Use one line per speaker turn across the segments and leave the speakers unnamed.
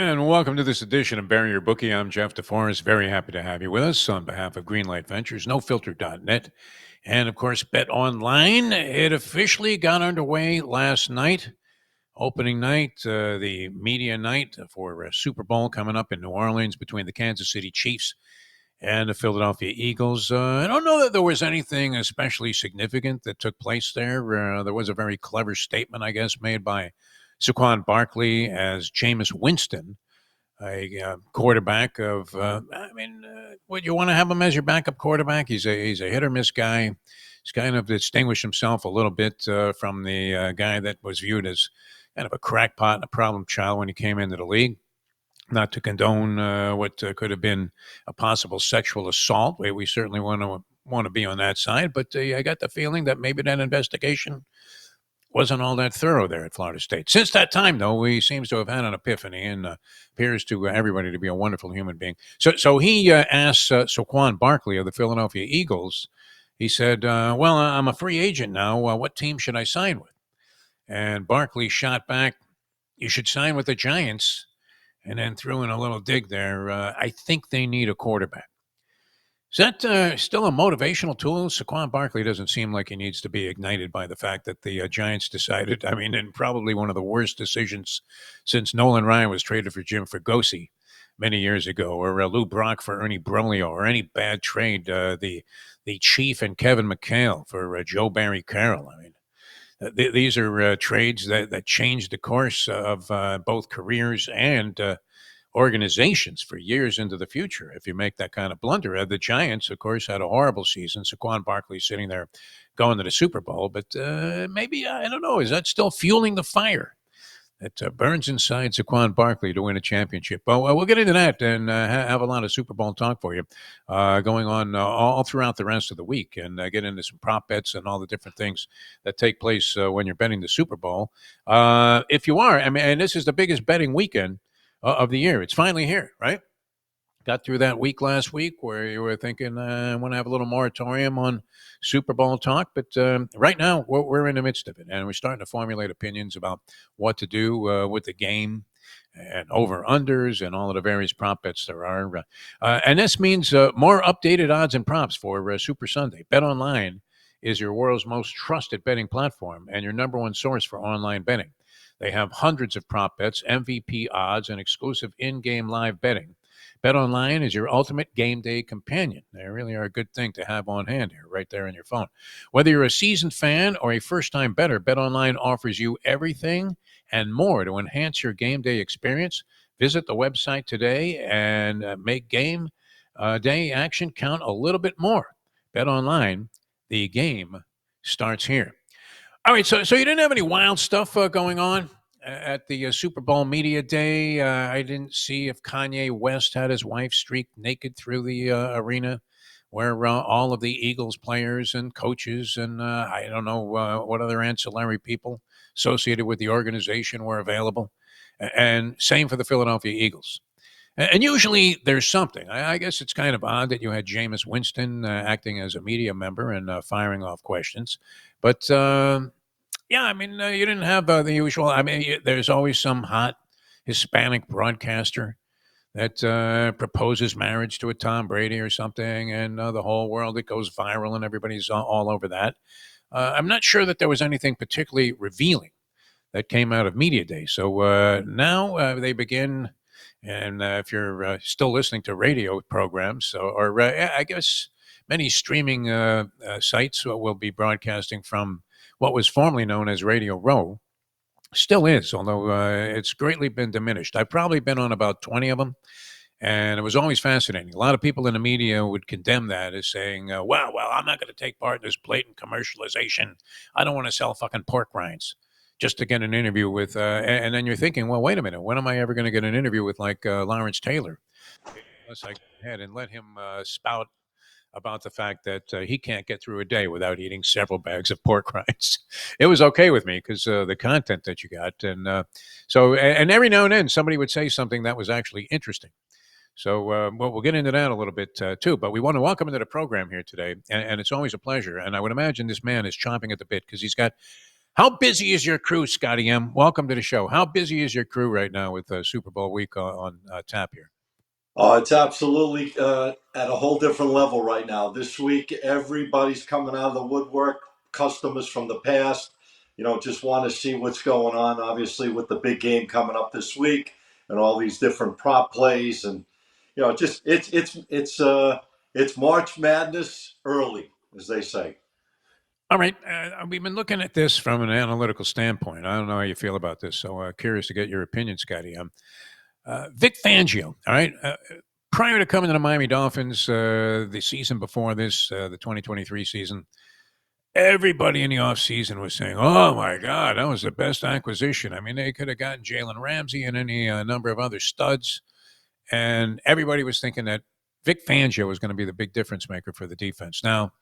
And welcome to this edition of Bury Your Bookie. I'm Jeff DeForrest. Very happy to have you with us on behalf of Greenlight Ventures, NoFilter.net, and of course, Bet Online. It officially got underway last night, opening night, the media night for Super Bowl coming up in New Orleans between the Kansas City Chiefs and the Philadelphia Eagles. I don't know that there was anything especially significant that took place there. There was a very clever statement, I guess, made by Saquon Barkley as Jameis Winston, a quarterback of. Would you want to have him as your backup quarterback? He's a hit or miss guy. He's kind of distinguished himself a little bit from the guy that was viewed as kind of a crackpot and a problem child when he came into the league. Not to condone what could have been a possible sexual assault. We certainly want to be on that side, but I got the feeling that maybe that investigation wasn't all that thorough there at Florida State. Since that time, though, he seems to have had an epiphany and appears to everybody to be a wonderful human being. So he asked Saquon Barkley of the Philadelphia Eagles, he said, well, I'm a free agent now. What team should I sign with? And Barkley shot back, you should sign with the Giants, and then threw in a little dig there. I think they need a quarterback. Is that still a motivational tool? Saquon Barkley doesn't seem like he needs to be ignited by the fact that the Giants decided, and probably one of the worst decisions since Nolan Ryan was traded for Jim Fregosi many years ago, or Lou Brock for Ernie Brolio, or any bad trade, the Chief and Kevin McHale for Joe Barry Carroll. These are trades that changed the course of both careers and organizations for years into the future if you make that kind of blunder. The Giants, of course, had a horrible season. Saquon Barkley sitting there going to the Super Bowl, but maybe, I don't know, is that still fueling the fire that burns inside Saquon Barkley to win a championship? Well, we'll get into that and have a lot of Super Bowl talk for you going on all throughout the rest of the week, and get into some prop bets and all the different things that take place when you're betting the Super Bowl. If you are, and this is the biggest betting weekend of the year. It's finally here, right? Got through that week last week where you were thinking, I want to have a little moratorium on Super Bowl talk. But right now, we're in the midst of it. And we're starting to formulate opinions about what to do with the game and over-unders and all of the various prop bets there are. And this means more updated odds and props for Super Sunday. Bet Online is your world's most trusted betting platform and your number one source for online betting. They have hundreds of prop bets, MVP odds, and exclusive in-game live betting. BetOnline is your ultimate game day companion. They really are a good thing to have on hand here, right there on your phone. Whether you're a seasoned fan or a first-time bettor, BetOnline offers you everything and more to enhance your game day experience. Visit the website today and make game day action count a little bit more. BetOnline, the game starts here. All right, so you didn't have any wild stuff going on at the Super Bowl media day. I didn't see if Kanye West had his wife streak naked through the arena, where all of the Eagles players and coaches and I don't know what other ancillary people associated with the organization were available. And same for the Philadelphia Eagles. And usually there's something. I guess it's kind of odd that you had Jameis Winston acting as a media member and firing off questions. But you didn't have the usual. There's always some hot Hispanic broadcaster that proposes marriage to a Tom Brady or something, and the whole world, it goes viral and everybody's all over that. I'm not sure that there was anything particularly revealing that came out of Media Day. So now they begin, and if you're still listening to radio programs, or I guess many streaming sites will be broadcasting from what was formerly known as Radio Row. Still is, although it's greatly been diminished. I've probably been on about 20 of them, and it was always fascinating. A lot of people in the media would condemn that as saying, well, I'm not going to take part in this blatant commercialization. I don't want to sell fucking pork rinds just to get an interview with, and then you're thinking, well, wait a minute, when am I ever going to get an interview with like Lawrence Taylor? Unless I go ahead and let him spout about the fact that he can't get through a day without eating several bags of pork rinds. It was okay with me because the content that you got. And and every now and then somebody would say something that was actually interesting. So we'll get into that a little bit too. But we want to welcome into the program here today. And it's always a pleasure. And I would imagine this man is chomping at the bit because he's got How busy is your crew, Scotty M? Welcome to the show. How busy is your crew right now with Super Bowl week on tap here?
It's absolutely at a whole different level right now. This week, everybody's coming out of the woodwork. Customers from the past, just want to see what's going on. Obviously, with the big game coming up this week and all these different prop plays, and just it's March Madness early, as they say.
All right. We've been looking at this from an analytical standpoint. I don't know how you feel about this, so curious to get your opinion, Scotty. Vic Fangio, all right. Prior to coming to the Miami Dolphins, the season before this, the 2023 season, everybody in the offseason was saying, oh my God, that was the best acquisition. I mean, they could have gotten Jalen Ramsey and any number of other studs. And everybody was thinking that Vic Fangio was going to be the big difference maker for the defense. Now,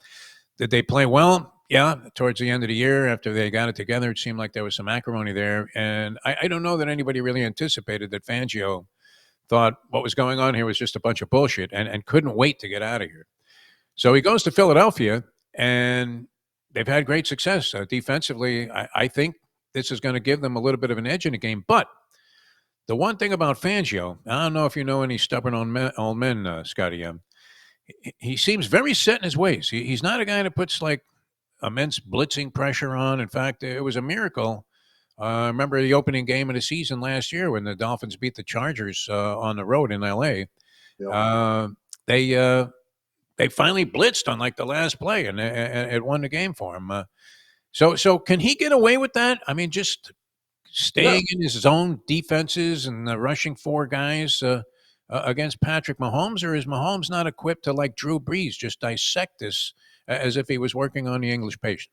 did they play well? Yeah, towards the end of the year, after they got it together, it seemed like there was some acrimony there. And I don't know that anybody really anticipated that Fangio thought what was going on here was just a bunch of bullshit and couldn't wait to get out of here. So he goes to Philadelphia, and they've had great success defensively. I think this is going to give them a little bit of an edge in the game. But the one thing about Fangio, I don't know if you know any stubborn old men, Scotty M. He seems very set in his ways. He's not a guy that puts like immense blitzing pressure on. In fact, it was a miracle. I remember the opening game of the season last year when the Dolphins beat the Chargers on the road in L.A.
Yeah.
Uh, they finally blitzed on like the last play, and it won the game for him. So can he get away with that? I mean, just
Yeah.
staying in his zone defenses and rushing four guys against Patrick Mahomes, or is Mahomes not equipped to, like Drew Brees, just dissect this as if he was working on the English patient?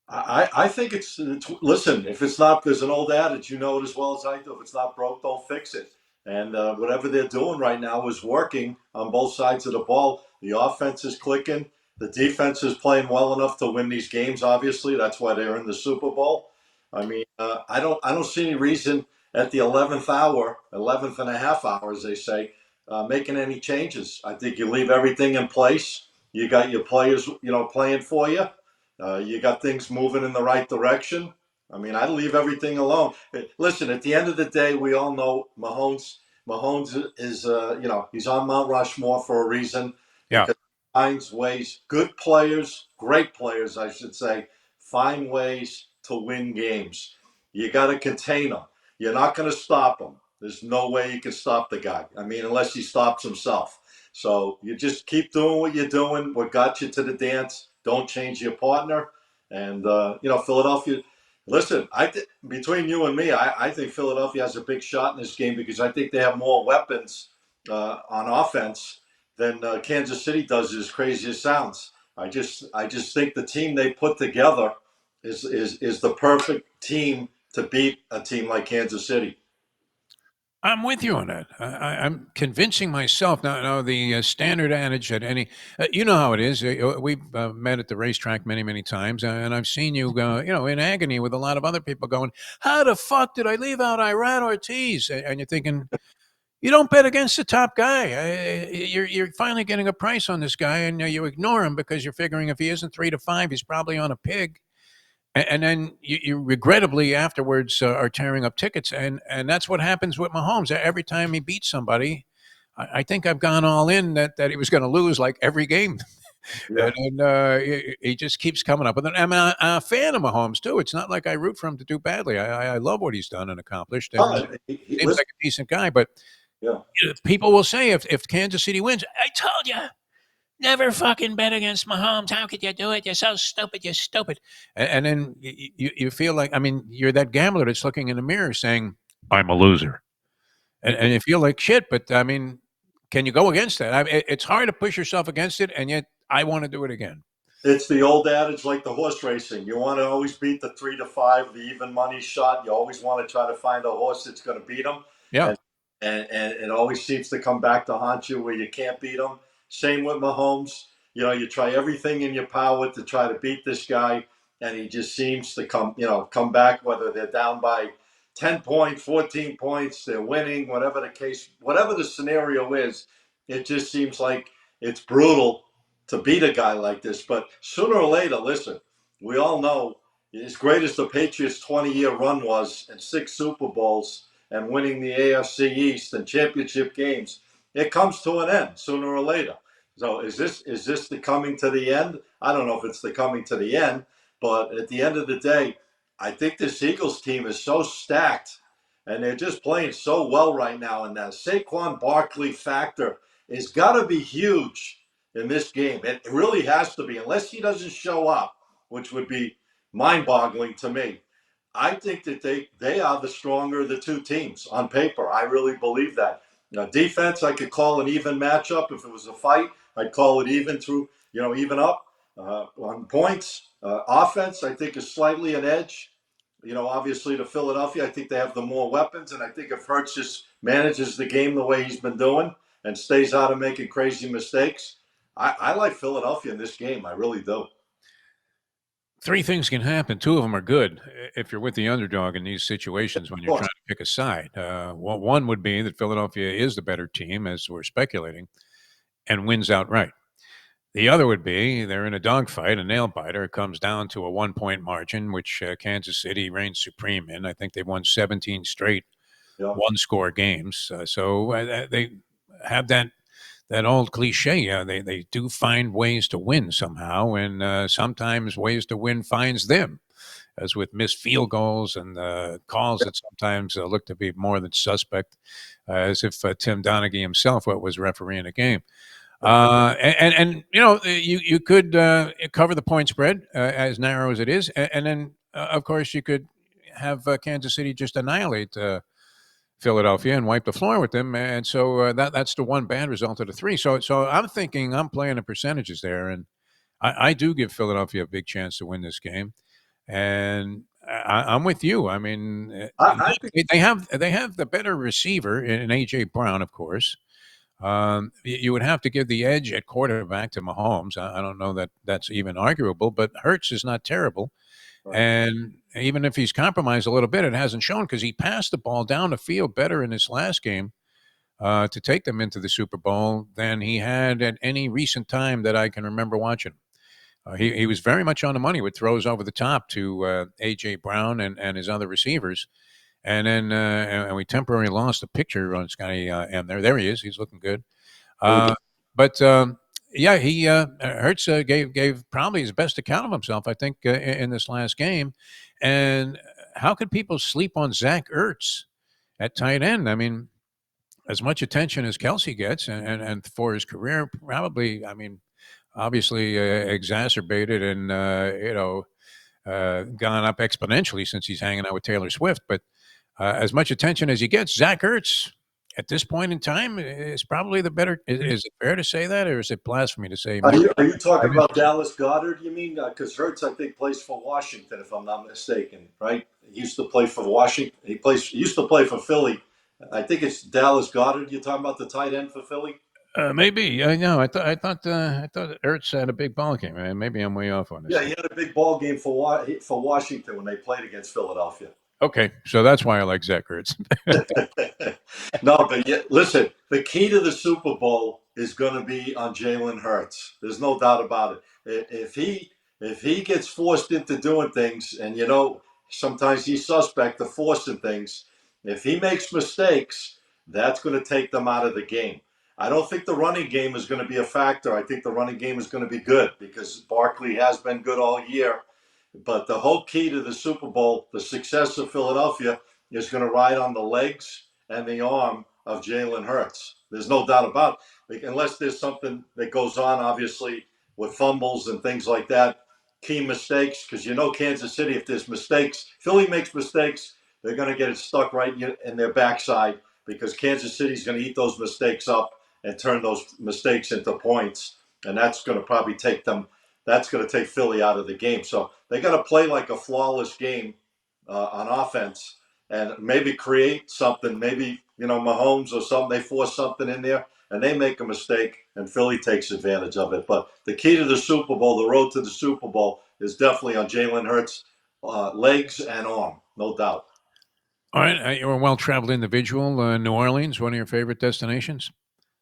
I think it's listen, if it's not, there's an old adage, you know it as well as I do. If it's not broke, don't fix it. And whatever they're doing right now is working on both sides of the ball. The offense is clicking. The defense is playing well enough to win these games. Obviously, that's why they're in the Super Bowl. I mean, I don't see any reason at the 11th hour, 11th and a half hour, as they say, making any changes. I think you leave everything in place. You got your players, playing for you. You got things moving in the right direction. I mean, I'd leave everything alone. Listen, at the end of the day, we all know Mahomes. Mahomes is, he's on Mount Rushmore for a reason
Yeah.
because he finds ways. Good players, great players, I should say, find ways to win games. You got to contain them. You're not going to stop him. There's no way you can stop the guy. I mean, unless he stops himself. So you just keep doing what you're doing. What got you to the dance? Don't change your partner. And Philadelphia. Listen, between you and me, I think Philadelphia has a big shot in this game because I think they have more weapons on offense than Kansas City does. As crazy as it sounds, I just think the team they put together is the perfect team to beat a team like Kansas City.
I'm with you on that. I'm convincing myself now. The standard adage that you know how it is. We've met at the racetrack many, many times, and I've seen you, in agony with a lot of other people going, "How the fuck did I leave out Iran Ortiz?" And you're thinking, you don't bet against the top guy. You're finally getting a price on this guy, and you ignore him because you're figuring if he isn't 3 to 5, he's probably on a pig. And then you regrettably afterwards are tearing up tickets, and that's what happens with Mahomes. Every time he beats somebody, I think I've gone all in that he was going to lose like every game,
Yeah.
and he just keeps coming up with it. I'm a fan of Mahomes too. It's not like I root for him to do badly. I love what he's done and accomplished, and seems
Listen,
like a decent guy. But
yeah.
people will say if Kansas City wins, I told you. Never fucking bet against Mahomes. How could you do it? You're so stupid. You're stupid. And then you feel like, I mean, you're that gambler that's looking in the mirror saying, I'm a loser. And you feel like shit. But I mean, can you go against that? It's hard to push yourself against it. And yet I want to do it again.
It's the old adage like the horse racing. You want to always beat the 3 to 5, the even money shot. You always want to try to find a horse that's going to beat them.
Yeah.
And, and it always seems to come back to haunt you where you can't beat them. Same with Mahomes. You try everything in your power to try to beat this guy, and he just seems to come back, whether they're down by 10 points, 14 points, they're winning, whatever the case, whatever the scenario is, it just seems like it's brutal to beat a guy like this. But sooner or later, listen, we all know as great as the Patriots' 20-year run was and 6 Super Bowls and winning the AFC East and championship games, it comes to an end sooner or later. So is this the coming to the end? I don't know if it's the coming to the end, but at the end of the day, I think this Eagles team is so stacked and they're just playing so well right now. And that Saquon Barkley factor has got to be huge in this game. It really has to be, unless he doesn't show up, which would be mind-boggling to me. I think that they are the stronger of the two teams on paper. I really believe that. Now, defense, I could call an even matchup. If it was a fight, I'd call it even through, even up on points. Offense, I think, is slightly an edge. Obviously to Philadelphia, I think they have the more weapons, and I think if Hurts just manages the game the way he's been doing and stays out of making crazy mistakes, I like Philadelphia in this game. I really do.
Three things can happen. Two of them are good if you're with the underdog in these situations when you're trying to pick a side. One would be that Philadelphia is the better team, as we're speculating, and wins outright. The other would be they're in a dogfight, a nail biter. It comes down to a 1-point margin, which Kansas City reigns supreme in. I think they've won 17 straight one-score games. So they have that old cliche. They do find ways to win somehow, and sometimes ways to win finds them, as with missed field goals and calls that sometimes look to be more than suspect, as if Tim Donaghy himself was refereeing a game. You could cover the point spread as narrow as it is, and then of course you could have Kansas City just annihilate Philadelphia and wipe the floor with them, and so that's the one bad result of the three. So I'm thinking I'm playing the percentages there, and I do give Philadelphia a big chance to win this game, and I'm with you. I mean,
I think
they have the better receiver in AJ Brown, of course. You would have to give the edge at quarterback to Mahomes. I don't know that that's even arguable, but Hurts is not terrible.
right.
And even if he's compromised a little bit, it hasn't shown because he passed the ball down the field better in this last game to take them into the Super Bowl than he had at any recent time that I can remember watching. He was very much on the money with throws over the top to A.J. Brown and his other receivers. And then and we temporarily lost a picture on Scotty M. There he is. He's looking good. But yeah, he Hurts gave probably his best account of himself, I think, in this last game. And how could people sleep on Zach Ertz at tight end? I mean, as much attention as Kelsey gets, and for his career, probably. I mean, obviously exacerbated and gone up exponentially since he's hanging out with Taylor Swift. But as much attention as he gets, Zach Ertz at this point in time is probably the better. Is it fair to say that, or is it blasphemy to say?
Are you talking about Dallas Goedert? You mean because Hurts, I think, plays for Washington, if I'm not mistaken, right? He used to play for Washington. He used to play for Philly. I think it's Dallas Goedert. You're talking about the tight end for Philly?
Maybe. No, I thought Ertz had a big ball game. Maybe I'm way off on this.
Yeah, he had a big ball game for Washington when they played against Philadelphia.
Okay, so that's why I like Zach Ertz.
No, but listen, the key to the Super Bowl is going to be on Jalen Hurts. There's no doubt about it. If he gets forced into doing things, and sometimes he's suspect of forcing things. If he makes mistakes, that's going to take them out of the game. I don't think the running game is going to be a factor. I think the running game is going to be good because Barkley has been good all year. But the whole key to the Super Bowl, the success of Philadelphia, is going to ride on the legs and the arm of Jalen Hurts. There's no doubt about it. Unless there's something that goes on, obviously, with fumbles and things like that, key mistakes, because Kansas City, if there's mistakes, Philly makes mistakes, they're going to get it stuck right in their backside because Kansas City's going to eat those mistakes up and turn those mistakes into points. And that's going to probably take Philly out of the game. So they got to play like a flawless game on offense and maybe create something. Maybe, Mahomes or something, they force something in there and they make a mistake and Philly takes advantage of it. But the key to the Super Bowl, the road to the Super Bowl, is definitely on Jalen Hurts' legs and arm, no doubt.
All right, you're a well-traveled individual. New Orleans, one of your favorite destinations?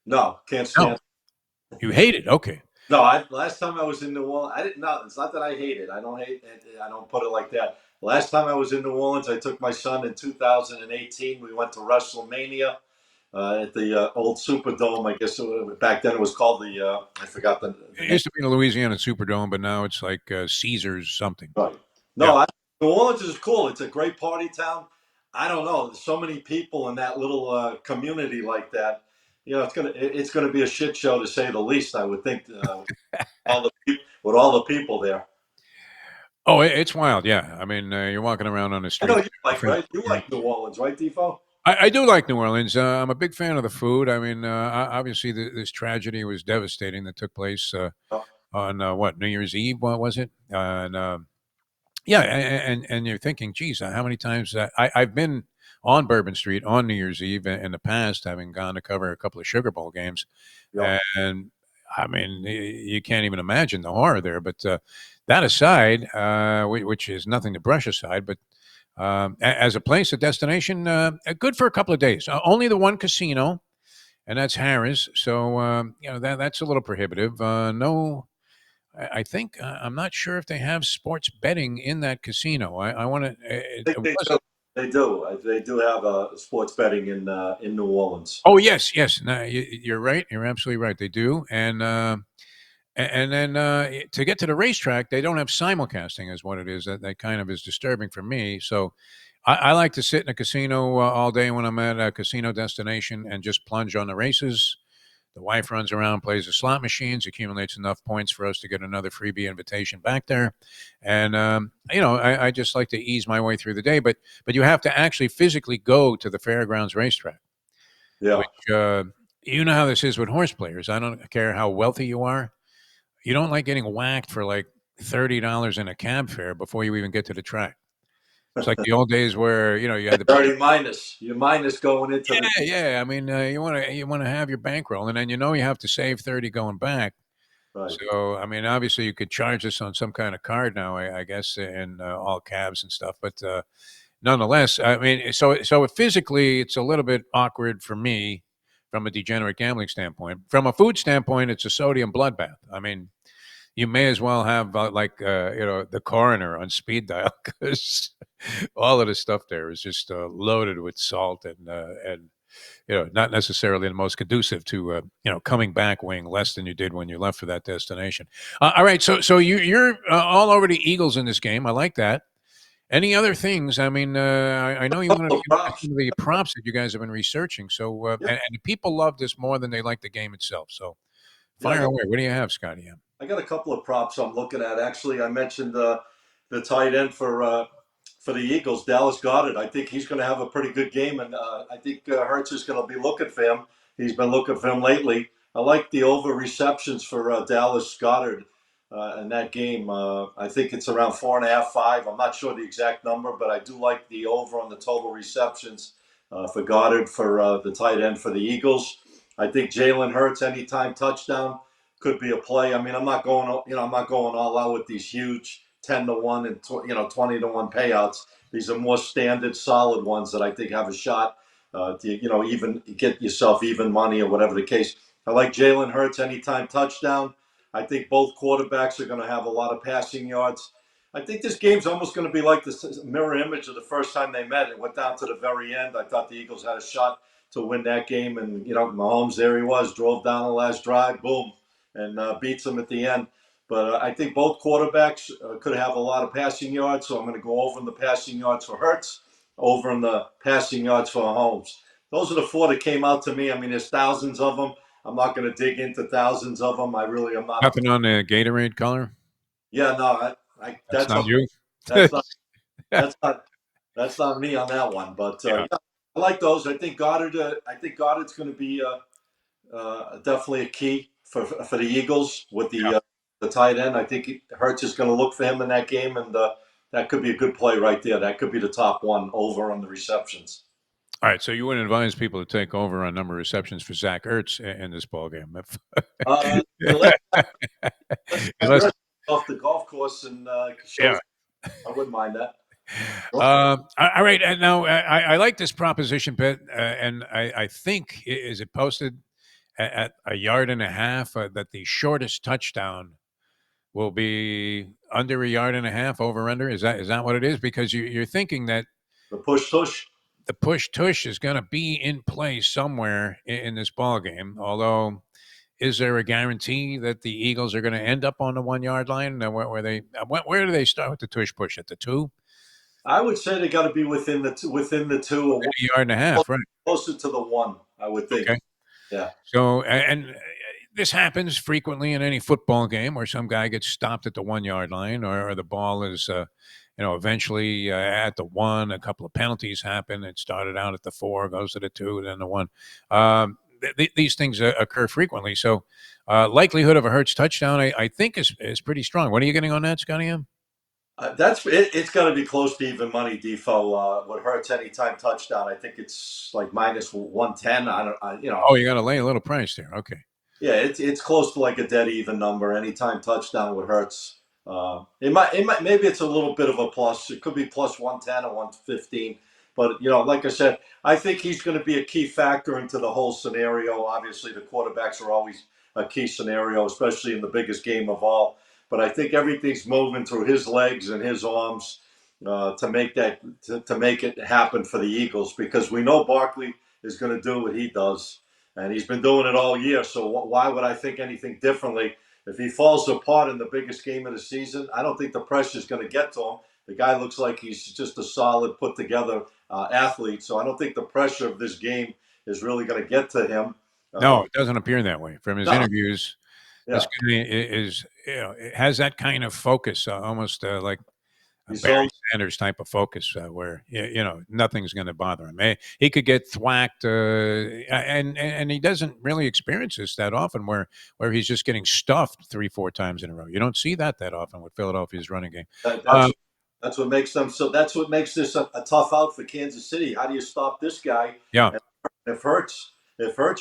No, can't stand it.
You hate it? Okay.
No, last time I was in New Orleans, I didn't know. It's not that I hate it. I don't hate it. I don't put it like that. Last time I was in New Orleans, I took my son in 2018. We went to WrestleMania at the old Superdome. I guess back then it was called the. I forgot the
It
name.
used to be the Louisiana Superdome, but now it's like Caesars something.
Right.
Yeah.
No, New Orleans is cool. It's a great party town. I don't know. There's so many people in that little community like that. You know, it's gonna be a shit show to say the least. I would think with all the people there.
Oh, it's wild. Yeah. I mean, you're walking around on the
I know
streets.
you like, right? You like New Orleans, right, Defo?
I do like New Orleans. I'm a big fan of the food. I mean, obviously, this tragedy was devastating that took place
Oh,
on what, New Year's Eve? What was it? And yeah, and you're thinking, geez, how many times I've been on Bourbon Street on New Year's Eve in the past, having gone to cover a couple of Sugar Bowl games,
yeah.
and I mean, you can't even imagine the horror there. But that aside, which is nothing to brush aside, but as a place, a destination, good for a couple of days. Only the one casino, and that's Harris. So that's a little prohibitive. No, I think I'm not sure if they have sports betting in that casino. I want to.
I think
It
they
was.
do. They do. They do have sports betting in New Orleans.
Oh yes, yes. No, you're right. You're absolutely right. They do, and then to get to the racetrack, they don't have simulcasting, is what it is. That kind of is disturbing for me. So I like to sit in a casino all day when I'm at a casino destination and just plunge on the races. The wife runs around, plays the slot machines, accumulates enough points for us to get another freebie invitation back there. And I just like to ease my way through the day. But you have to actually physically go to the fairgrounds racetrack,
Yeah.
which you know how this is with horse players. I don't care how wealthy you are. You don't like getting whacked for like $30 in a cab fare before you even get to the track. It's like the old days where you had to pay.
30 minus. You're minus going into the.
Yeah. I mean, you want to have your bankroll, and then you have to save 30 going back.
Right.
So, I mean, obviously, you could charge this on some kind of card now, I guess, in all cabs and stuff. But nonetheless, I mean, so physically, it's a little bit awkward for me from a degenerate gambling standpoint. From a food standpoint, it's a sodium bloodbath. I mean, you may as well have the coroner on speed dial because all of the stuff there is just loaded with salt and not necessarily the most conducive to coming back weighing less than you did when you left for that destination. All right, so you're all over the Eagles in this game. I like that. Any other things? I mean, I know you wanted to
Couple of
get into
props.
some of the props that you guys have been researching. So,
Yeah.
and people love this more than they like the game itself. So,
Yeah.
fire away. What do you have, Scotty M?
I got a couple of props I'm looking at. Actually, I mentioned the tight end for the Eagles, Dallas Goddard. I think he's going to have a pretty good game, and I think Hurts is going to be looking for him. He's been looking for him lately. I like the over receptions for Dallas Goddard in that game. I think it's around 4.5, 5. I'm not sure the exact number, but I do like the over on the total receptions for Goddard for the tight end for the Eagles. I think Jalen Hurts anytime touchdown could be a play. I mean, I'm not going all out with these huge 10-1 and 20-1 payouts. These are more standard, solid ones that I think have a shot to even get yourself even money or whatever the case. I like Jalen Hurts anytime touchdown. I think both quarterbacks are going to have a lot of passing yards. I think this game's almost going to be like the mirror image of the first time they met. It went down to the very end. I thought the Eagles had a shot to win that game, and Mahomes, there he was, drove down the last drive, boom, and beats them at the end. But I think both quarterbacks could have a lot of passing yards, so I'm going to go over in the passing yards for Hurts, over in the passing yards for Mahomes. Those are the four that came out to me. I mean, there's thousands of them. I'm not going to dig into thousands of them. I really am not.
Nothing on the Gatorade color?
Yeah, no,
That's not you?
that's not that's not that's not me on that one. But
Yeah.
yeah, I like those. I think Goddard. I think Goddard's going to be definitely a key for the Eagles with the tight end. I think Hurts is going to look for him in that game, and that could be a good play right there. That could be the top one over on the receptions.
All right, so you wouldn't advise people to take over on number of receptions for Zach Ertz in this ball game,
Unless
unless
off the golf course and
yeah.
shows, I wouldn't mind that.
All right, and now I like this proposition, Pitt, and I think is it posted at a yard and a half, that the shortest touchdown will be under a yard and a half, over under? Is that what it is? Because you're thinking that
The push tush.
the push tush is going to be in play somewhere in this ball game. Although, is there a guarantee that the Eagles are going to end up on the 1 yard line? Where do they start with the tush push, at the 2?
I would say they got to be within the two or
A yard and a half, right?
closer to the one. I would think.
Okay.
Yeah.
So, and this happens frequently in any football game where some guy gets stopped at the 1 yard line, or the ball is, eventually at the 1. A couple of penalties happen. It started out at the 4, goes to the 2, then the 1. These things occur frequently. So, likelihood of a Hurts touchdown, I think, is pretty strong. What are you getting on that, Scotty M?
That's it. It's got to be close to even money. Defo. What Hurts anytime touchdown? I think it's like minus 110. I don't.
Oh, you got to lay a little price there. Okay.
Yeah, it's close to like a dead even number. Anytime touchdown with Hurts. It might maybe it's a little bit of a plus. It could be plus 110 or 115. But like I said, I think he's going to be a key factor into the whole scenario. Obviously, the quarterbacks are always a key scenario, especially in the biggest game of all. But I think everything's moving through his legs and his arms to make it happen for the Eagles, because we know Barkley is going to do what he does, and he's been doing it all year. So why would I think anything differently? If he falls apart in the biggest game of the season, I don't think the pressure is going to get to him. The guy looks like he's just a solid, put together athlete. So I don't think the pressure of this game is really going to get to him.
No, it doesn't appear that way from his
No.
interviews.
Yeah.
This guy it has that kind of focus, almost like a
He's
Barry Sanders type of focus, where nothing's going to bother him. He could get thwacked, and he doesn't really experience this that often, where he's just getting stuffed 3-4 times in a row. You don't see that often with Philadelphia's running game.
That's what makes them so. That's what makes this a tough out for Kansas City. How do you stop this guy?
Yeah.
If Hurts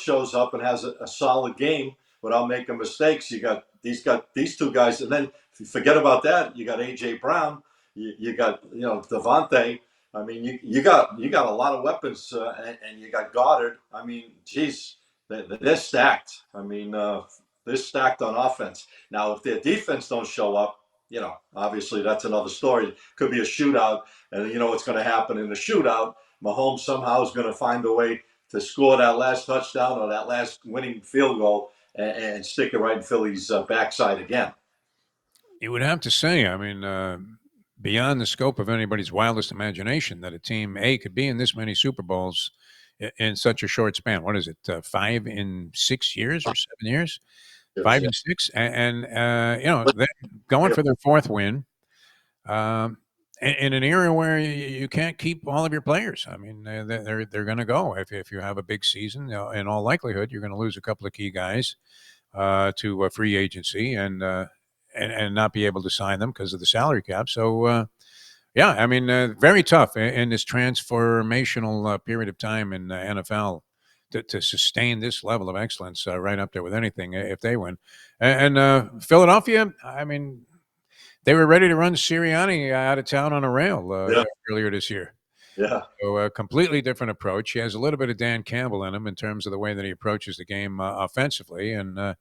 shows up and has a solid game without making mistakes, you got these two guys, and then if you forget about that, you got AJ Brown, you got Devontae. I mean, you got a lot of weapons, and you got Goddard. I mean, geez, they're stacked. I mean, they're stacked on offense. Now, if their defense don't show up, obviously that's another story. Could be a shootout, and what's going to happen in the shootout. Mahomes somehow is going to find a way to score that last touchdown or that last winning field goal and stick it right in Philly's backside again.
You would have to say, I mean, beyond the scope of anybody's wildest imagination, that a team could be in this many Super Bowls in such a short span. What is it, 5 in 6 years or 7 years? 5 and 6, and they're going for their 4th win. In an era where you can't keep all of your players. I mean, they're going to go if you have a big season. In all likelihood, you're going to lose a couple of key guys to free agency and not be able to sign them because of the salary cap. So, yeah, I mean, very tough in this transformational period of time in the NFL to sustain this level of excellence, right up there with anything if they win. And Philadelphia, I mean, they were ready to run Sirianni out of town on a rail earlier this year.
Yeah.
So a completely different approach. He has a little bit of Dan Campbell in him in terms of the way that he approaches the game offensively, and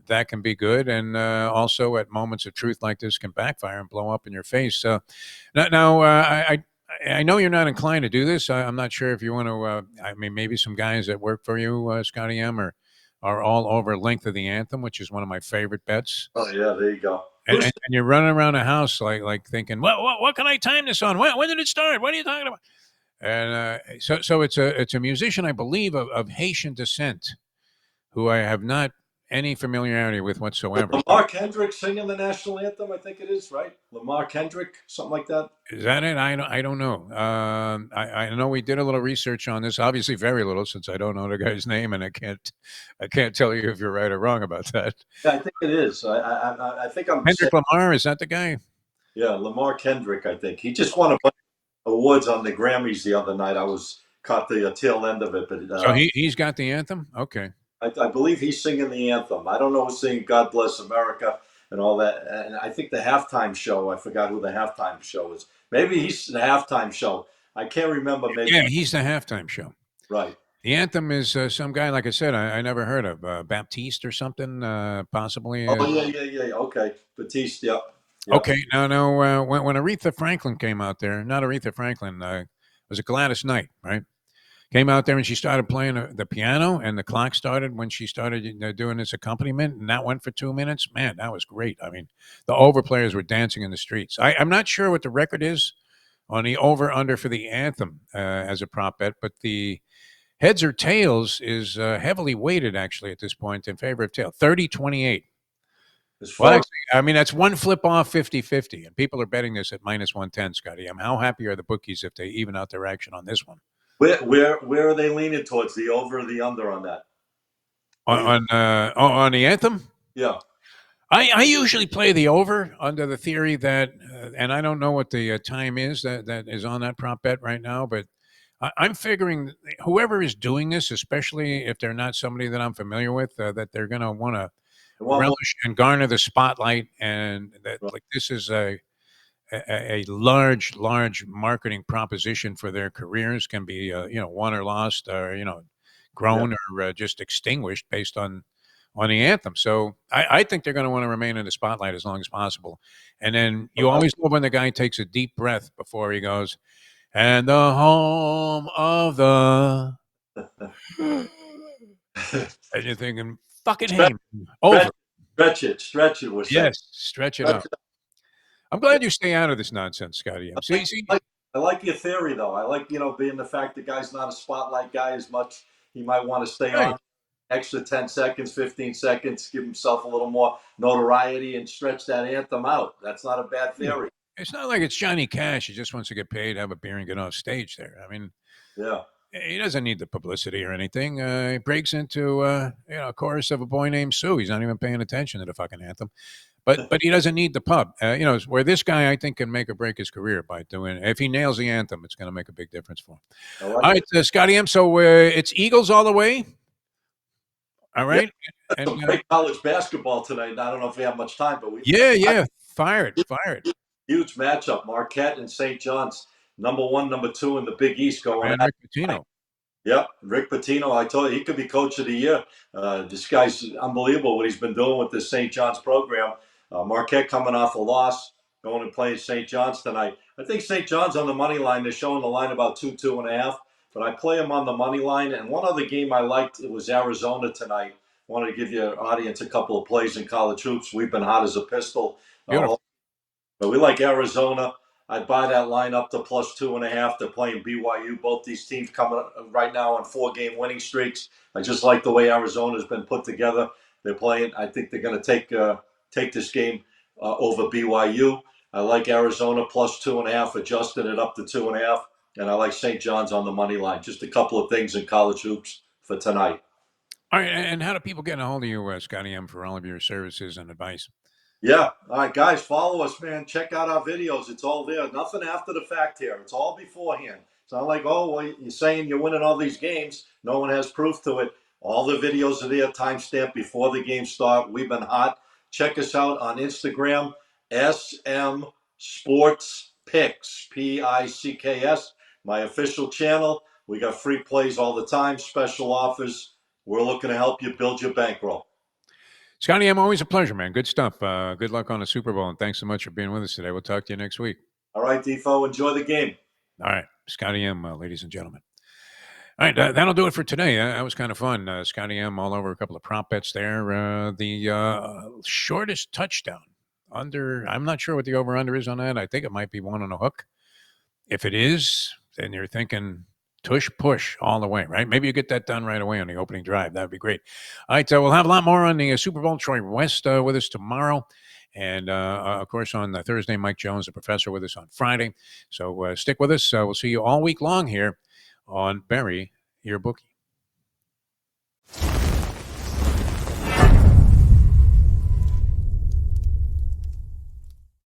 that can be good. And also at moments of truth like this can backfire and blow up in your face. So now I know you're not inclined to do this. I'm not sure if you want to. I mean, maybe some guys that work for you, Scotty M, are all over length of the anthem, which is one of my favorite bets.
Oh yeah, there you go.
And you're running around the house like thinking, what can I time this on? When did it start? What are you talking about? And so it's a musician, I believe, of Haitian descent, who I have not any familiarity with whatsoever.
Lamar Kendrick singing the national anthem, I think it is, right? Lamar Kendrick, something like that.
Is that it? I don't know. I know we did a little research on this. Obviously, very little, since I don't know the guy's name, and I can't tell you if you're right or wrong about that.
Yeah, I think it is. I think I'm
Kendrick Lamar. Is that the guy?
Yeah, Lamar Kendrick. I think he just won a bunch of awards on the Grammys the other night. I was caught the tail end of it, but
so he's got the anthem. Okay.
I believe he's singing the anthem. I don't know who's singing "God Bless America" and all that. And I think the halftime show. I forgot who the halftime show is. Maybe he's the halftime show. I can't remember. Maybe.
Yeah, he's the halftime show.
Right.
The anthem is some guy, like I said, I never heard of. Baptiste or something, possibly.
Oh yeah. Okay, Batiste. Yep. Yep.
Okay, no. When Aretha Franklin came out there, not Aretha Franklin, it was a Gladys Knight, right? Came out there and she started playing the piano, and the clock started when she started doing this accompaniment, and that went for 2 minutes. Man, that was great. I mean, the overplayers were dancing in the streets. I'm not sure what the record is on the over under for the anthem as a prop bet, but the heads or tails is heavily weighted actually at this point in favor of tail, 30-28.
As
Well,
far
actually, I mean, that's one flip off 50-50, and people are betting this at -110, Scotty. How happy are the bookies if they even out their action on this one?
where are they leaning towards, the over or the under on that?
On the anthem?
Yeah.
I usually play the over under the theory that, and I don't know what the time is that is on that prop bet right now, but I'm figuring whoever is doing this, especially if they're not somebody that I'm familiar with, that they're going to want to relish and garner the spotlight, and that like this is a large marketing proposition for their careers, can be won or lost, or grown or just extinguished based on the anthem. So I think they're going to want to remain in the spotlight as long as possible. And then you always love when the guy takes a deep breath before he goes, and the home of the and you're thinking, fucking hey, over.
Stretch it. Was
Yes, stretch it out. I'm glad you stay out of this nonsense, Scotty M. See,
I like your theory, though. I like, being the fact the guy's not a spotlight guy as much. He might want to stay on extra 10 seconds, 15 seconds, give himself a little more notoriety and stretch that anthem out. That's not a bad theory.
It's not like it's Johnny Cash. He just wants to get paid, have a beer, and get off stage there. I mean, he doesn't need the publicity or anything. He breaks into a chorus of a boy named Sue. He's not even paying attention to the fucking anthem. But he doesn't need the pub. Where this guy, I think, can make or break his career by doing. If he nails the anthem, it's going to make a big difference for him. All right, Scotty M. So it's Eagles all the way. All right.
Yeah. And great college basketball tonight. I don't know if we have much time, but
fire it.
Huge matchup. Marquette and St. John's, number 1, number 2 in the Big East going.
And Rick Pitino.
Yep, Rick Pitino. I told you he could be coach of the year. This guy's unbelievable what he's been doing with this St. John's program. Marquette coming off a loss, going and playing St. John's tonight. I think St. John's on the money line. They're showing the line about 2.5. But I play them on the money line. And one other game I liked, it was Arizona tonight. I wanted to give your audience a couple of plays in college hoops. We've been hot as a pistol. But we like Arizona. I'd buy that line up to +2.5. They're playing BYU. Both these teams coming right now on 4-game winning streaks. I just like the way Arizona's been put together. They're playing. I think they're going to take this game over BYU. I like Arizona +2.5, adjusted it up to 2.5. And I like St. John's on the money line. Just a couple of things in college hoops for tonight.
All right, and how do people get a hold of you, Scotty M, for all of your services and advice?
Yeah. All right, guys, follow us, man. Check out our videos. It's all there. Nothing after the fact here. It's all beforehand. It's not like, you're saying you're winning all these games. No one has proof to it. All the videos are there, timestamped before the game start. We've been hot. Check us out on Instagram, SM Sports Picks, PICKS, my official channel. We got free plays all the time, special offers. We're looking to help you build your bankroll.
Scotty M, always a pleasure, man. Good stuff. Good luck on the Super Bowl, and thanks so much for being with us today. We'll talk to you next week.
All right, Defo. Enjoy the game.
All right. Scotty M, ladies and gentlemen. All right, that'll do it for today. That was kind of fun. Scotty M all over a couple of prop bets there. The shortest touchdown under, I'm not sure what the over-under is on that. I think it might be 1 on a hook. If it is, then you're thinking tush push all the way, right? Maybe you get that done right away on the opening drive. That would be great. All right, we'll have a lot more on the Super Bowl. Troy West with us tomorrow. And, of course, on Thursday, Mike Jones, the professor, with us on Friday. So stick with us. We'll see you all week long here on Bury Your Bookie.